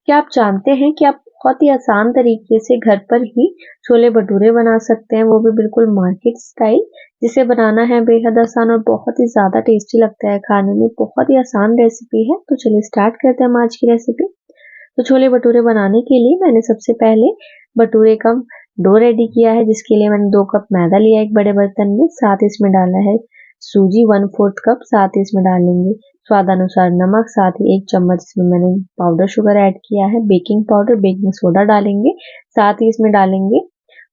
क्या आप जानते हैं कि आप बहुत ही आसान तरीके से घर पर ही छोले भटूरे बना सकते हैं, वो भी बिल्कुल मार्केट स्टाइल। जिसे बनाना है बेहद आसान और बहुत ही ज़्यादा टेस्टी लगता है खाने में। बहुत ही आसान रेसिपी है, तो चलिए स्टार्ट करते हैं हम आज की रेसिपी। तो छोले भटूरे बनाने के लिए मैंने सबसे पहले भटूरे का डो रेडी किया है, जिसके लिए मैंने 2 कप मैदा लिया एक बड़े बर्तन में। साथ इसमें डाला है सूजी 1/4 कप। साथ ही इसमें डालेंगे स्वादानुसार नमक। साथ ही 1 चम्मच इसमें मैंने पाउडर शुगर ऐड किया है, बेकिंग पाउडर, बेकिंग सोडा डालेंगे। साथ ही इसमें डालेंगे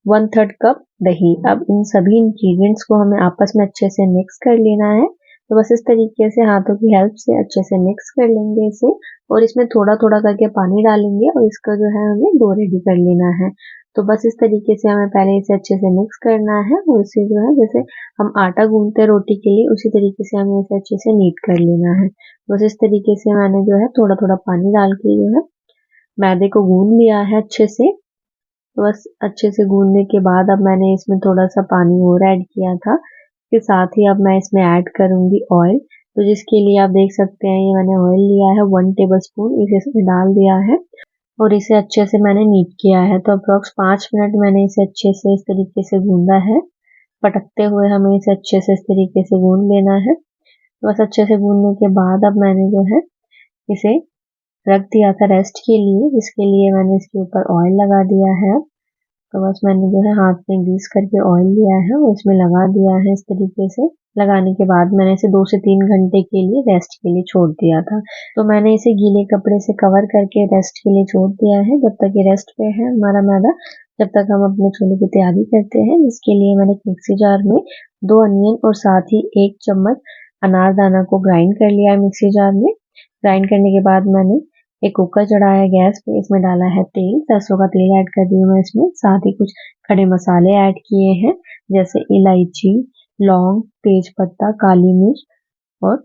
1/3 कप दही। अब इन सभी इंग्रेडिएंट्स को हमें आपस में अच्छे से मिक्स कर लेना है। तो बस इस तरीके से हाथों की हेल्प से अच्छे से मिक्स कर लेंगे इसे, और इसमें थोड़ा थोड़ा करके पानी डालेंगे और इसका जो है हमें डो रेडी कर लेना है। तो बस इस तरीके से हमें पहले इसे अच्छे से मिक्स करना है, और इसे जो है जैसे हम आटा गूंथते हैं रोटी के लिए, उसी तरीके से हमें इसे अच्छे से नीट कर लेना है। बस इस तरीके से मैंने जो है थोड़ा थोड़ा पानी डाल के जो है मैदे को गूंद लिया है अच्छे से। तो बस अच्छे से गूंदने के बाद अब मैंने इसमें थोड़ा सा पानी और ऐड किया था। के साथ ही अब मैं इसमें ऐड करूंगी ऑयल। तो जिसके लिए आप देख सकते हैं ये मैंने ऑयल लिया है 1 टेबलस्पून, इसे इसमें डाल दिया है और इसे अच्छे से मैंने नीट किया है। तो अप्रॉक्स 5 मिनट मैंने इसे अच्छे से इस तरीके से गूंदा है। पटकते हुए हमें इसे अच्छे से इस तरीके से गूंद लेना है। तो बस अच्छे से गूंदने के बाद अब मैंने जो है इसे रख दिया था रेस्ट के लिए, जिसके लिए मैंने इसके ऊपर ऑयल लगा दिया है। तो बस मैंने जो है हाथ में ग्रीस करके ऑयल लिया है और इसमें लगा दिया है इस तरीके से। लगाने के बाद मैंने इसे 2 से 3 घंटे के लिए रेस्ट के लिए छोड़ दिया था। तो मैंने इसे गीले कपड़े से कवर करके रेस्ट के लिए छोड़ दिया है। जब तक ये रेस्ट पे है हमारा मैदा, जब तक हम अपने छोले की तैयारी करते हैं। इसके लिए मैंने एक मिक्सी जार में 2 अनियन और साथ ही 1 चम्मच अनारदाना को ग्राइंड कर लिया है मिक्सी जार में। ग्राइंड करने के बाद मैंने एक कुकर चढ़ाया है गैस पे, इसमें डाला है तेल, सरसों का तेल ऐड कर दिया मैं इसमें। साथ ही कुछ खड़े मसाले ऐड किए हैं, जैसे इलायची, लौंग, तेज पत्ता, काली मिर्च और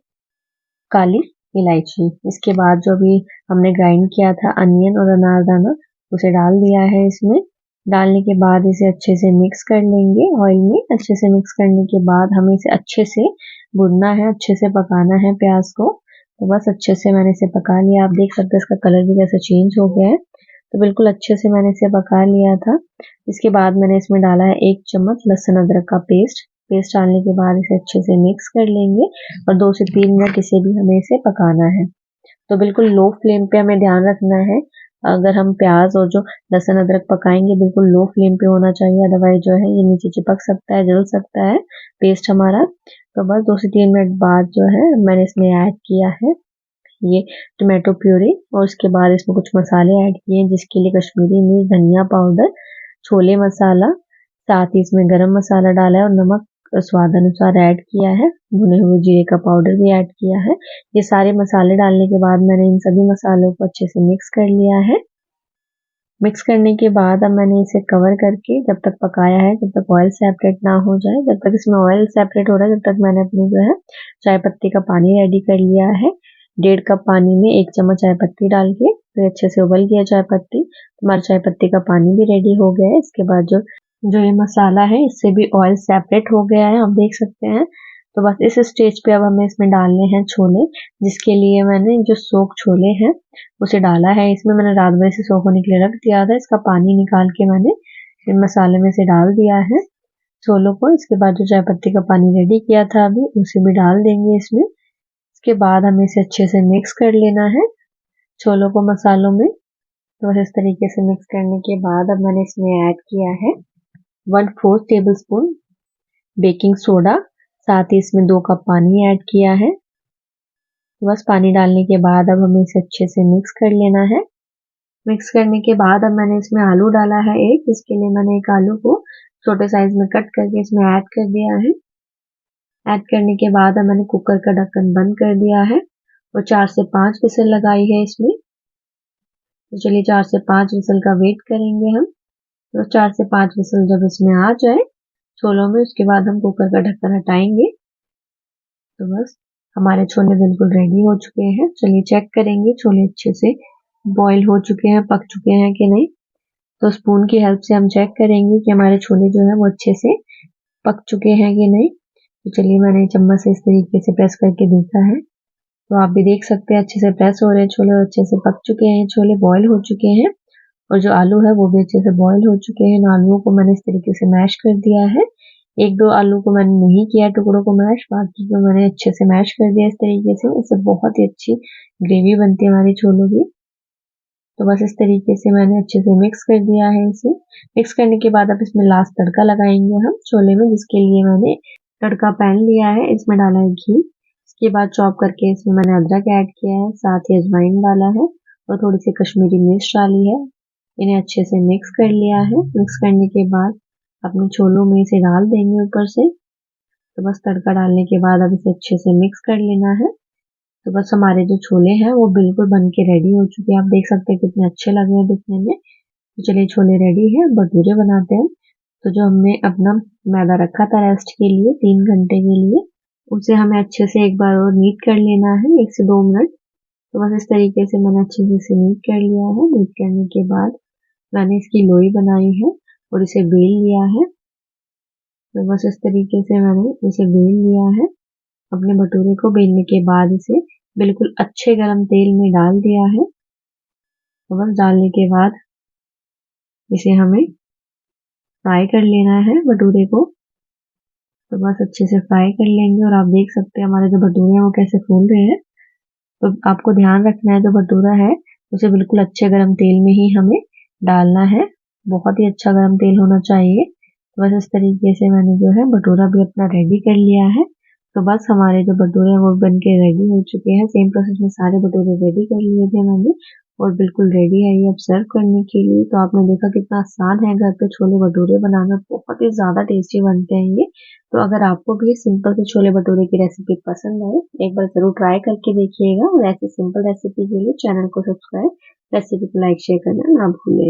काली इलायची। इसके बाद जो भी हमने ग्राइंड किया था अनियन और अनारदाना, उसे डाल दिया है इसमें। डालने के बाद इसे अच्छे से मिक्स कर लेंगे ऑयल में। अच्छे से मिक्स करने के बाद हमें इसे अच्छे से भुनना है, अच्छे से पकाना है प्याज को। तो बस अच्छे से मैंने इसे पका लिया। आप देख सकते हैं इसका कलर भी कैसे चेंज हो गया है। तो बिल्कुल अच्छे से मैंने इसे पका लिया था। इसके बाद मैंने इसमें डाला है 1 चम्मच लहसुन अदरक का पेस्ट। पेस्ट डालने के बाद इसे अच्छे से मिक्स कर लेंगे और 2 से 3 मिनट इसे भी हमें इसे पकाना है। तो बिल्कुल लो फ्लेम पे हमें ध्यान रखना है। अगर हम प्याज और जो लहसुन अदरक पकाएंगे, बिल्कुल लो फ्लेम पे होना चाहिए, अदरवाइज जो है ये नीचे चिपक सकता है, जल सकता है पेस्ट हमारा। तो बस 2 से 3 मिनट बाद जो है मैंने इसमें ऐड किया है ये टोमेटो प्यूरी, और उसके बाद इसमें कुछ मसाले ऐड किए हैं, जिसके लिए कश्मीरी मिर्च, धनिया पाउडर, छोले मसाला, साथ ही इसमें गरम मसाला डाला है और नमक स्वाद अनुसार ऐड किया है। भुने हुए जीरे का पाउडर भी ऐड किया है। ये सारे मसाले डालने के बाद मैंने इन सभी मसालों को अच्छे से मिक्स कर लिया है। मिक्स करने के बाद अब मैंने इसे कवर करके जब तक पकाया है, जब तक ऑयल सेपरेट ना हो जाए। जब तक इसमें ऑयल सेपरेट हो रहा है, जब तक मैंने अपनी जो है चाय पत्ती का पानी रेडी कर लिया है। 1.5 कप पानी में 1 चम्मच चाय पत्ती डाल के फिर अच्छे से उबल गया चाय पत्ती। हमारा चाय पत्ती का पानी भी रेडी हो गया है। इसके बाद जो जो ये मसाला है, इससे भी ऑयल सेपरेट हो गया है, आप देख सकते हैं। तो बस इस स्टेज पे अब हमें इसमें डालने हैं छोले, जिसके लिए मैंने जो सोख छोले हैं उसे डाला है इसमें। मैंने रात भर इसे सोख होने के लिए रख दिया था। इसका पानी निकाल के मैंने इन मसाले में से डाल दिया है छोलों को। इसके बाद जो चाय पत्ती का पानी रेडी किया था अभी, उसे भी डाल देंगे इसमें। इसके बाद हमें इसे अच्छे से मिक्स कर लेना है छोलों को मसालों में। तो इस तरीके से मिक्स करने के बाद अब मैंने इसमें ऐड किया है 1/4 टेबलस्पून बेकिंग सोडा। साथ ही इसमें 2 कप पानी ऐड किया है। तो बस पानी डालने के बाद अब हमें इसे अच्छे से मिक्स कर लेना है। मिक्स करने के बाद अब मैंने इसमें आलू डाला है एक। इसके लिए मैंने एक आलू को छोटे साइज में कट करके इसमें ऐड कर दिया है। ऐड करने के बाद अब मैंने कुकर का ढक्कन बंद कर दिया है और 4 से 5 विसल लगाई है इसमें। तो चलिए 4 से 5 विसल का वेट करेंगे हम। तो 4 से 5 विसल जब इसमें आ जाए छोलों में, उसके बाद हम कुकर का ढक्कन हटाएंगे। तो बस हमारे छोले बिल्कुल रेडी हो चुके हैं। चलिए चेक करेंगे छोले अच्छे से बॉईल हो चुके हैं, पक चुके हैं कि नहीं। तो स्पून की हेल्प से हम चेक करेंगे कि हमारे छोले जो है वो अच्छे से पक चुके हैं कि नहीं। तो चलिए मैंने चम्मच से इस तरीके से प्रेस करके देखा है, तो आप भी देख सकते हैं अच्छे से प्रेस हो रहे हैं छोले और अच्छे से पक चुके हैं, छोले बॉईल हो चुके हैं और जो आलू है वो भी अच्छे से बॉईल हो चुके हैं। इन आलूओं को मैंने इस तरीके से मैश कर दिया है। 1-2 आलू को मैंने नहीं किया टुकड़ों को मैश, बाकी को मैंने अच्छे से मैश कर दिया इस तरीके से। इससे बहुत ही अच्छी ग्रेवी बनती है हमारी छोलों की। तो बस इस तरीके से मैंने अच्छे से मिक्स कर दिया है इसे। मिक्स करने के बाद अब इसमें लास्ट तड़का लगाएंगे हम छोले में, जिसके लिए मैंने तड़का पैन लिया है, इसमें डाला है घी। इसके बाद चॉप करके इसमें मैंने अदरक ऐड किया है, साथ ही अजवाइन डाला है और थोड़ी सी कश्मीरी मिर्च डाली है। इन्हें अच्छे से मिक्स कर लिया है। मिक्स करने के बाद अपने छोलों में इसे डाल देंगे ऊपर से। तो बस तड़का डालने के बाद अब इसे अच्छे से मिक्स कर लेना है। तो बस हमारे जो छोले हैं वो बिल्कुल बन के रेडी हो चुके हैं। आप देख सकते हैं कितने अच्छे लग रहे हैं दिखने में। तो चलिए छोले रेडी है, भटूरे बनाते हैं। तो जो हमने अपना मैदा रखा था रेस्ट के लिए 3 घंटे के लिए, उसे हमें अच्छे से एक बार और नीट कर लेना है 1 से 2 मिनट। तो बस इस तरीके से मैंने अच्छे से इसे नीट कर लिया है। नीट करने के बाद मैंने इसकी लोई बनाई है और इसे बेल लिया है। तो बस इस तरीके से मैंने इसे बेल लिया है। अपने भटूरे को बेलने के बाद इसे बिल्कुल अच्छे गरम तेल में डाल दिया है। तो बस डालने के बाद इसे हमें फ्राई कर लेना है भटूरे को। तो बस अच्छे से फ्राई कर लेंगे और आप देख सकते हैं हमारे जो भटूरे हैं वो कैसे फूल रहे हैं। तो आपको ध्यान रखना है जो भटूरा है उसे बिल्कुल अच्छे गरम तेल में ही हमें डालना है। बहुत ही अच्छा गरम तेल होना चाहिए। तो बस इस तरीके से मैंने जो है भटूरा भी अपना रेडी कर लिया है। तो बस हमारे जो भटूरे हैं वो बन के रेडी हो चुके हैं। सेम प्रोसेस में सारे भटूरे रेडी कर लिए थे मैंने और बिल्कुल रेडी है ये अब सर्व करने के लिए। तो आपने देखा कितना आसान है घर पे छोले भटूरे बनाना, बहुत ही ज़्यादा टेस्टी बनते हैं ये। तो अगर आपको भी सिंपल से छोले भटूरे की रेसिपी पसंद आए, एक बार ज़रूर ट्राई करके देखिएगा और ऐसी सिंपल रेसिपी के लिए चैनल को सब्सक्राइब, रेसिपी को लाइक शेयर करना ना भूलें।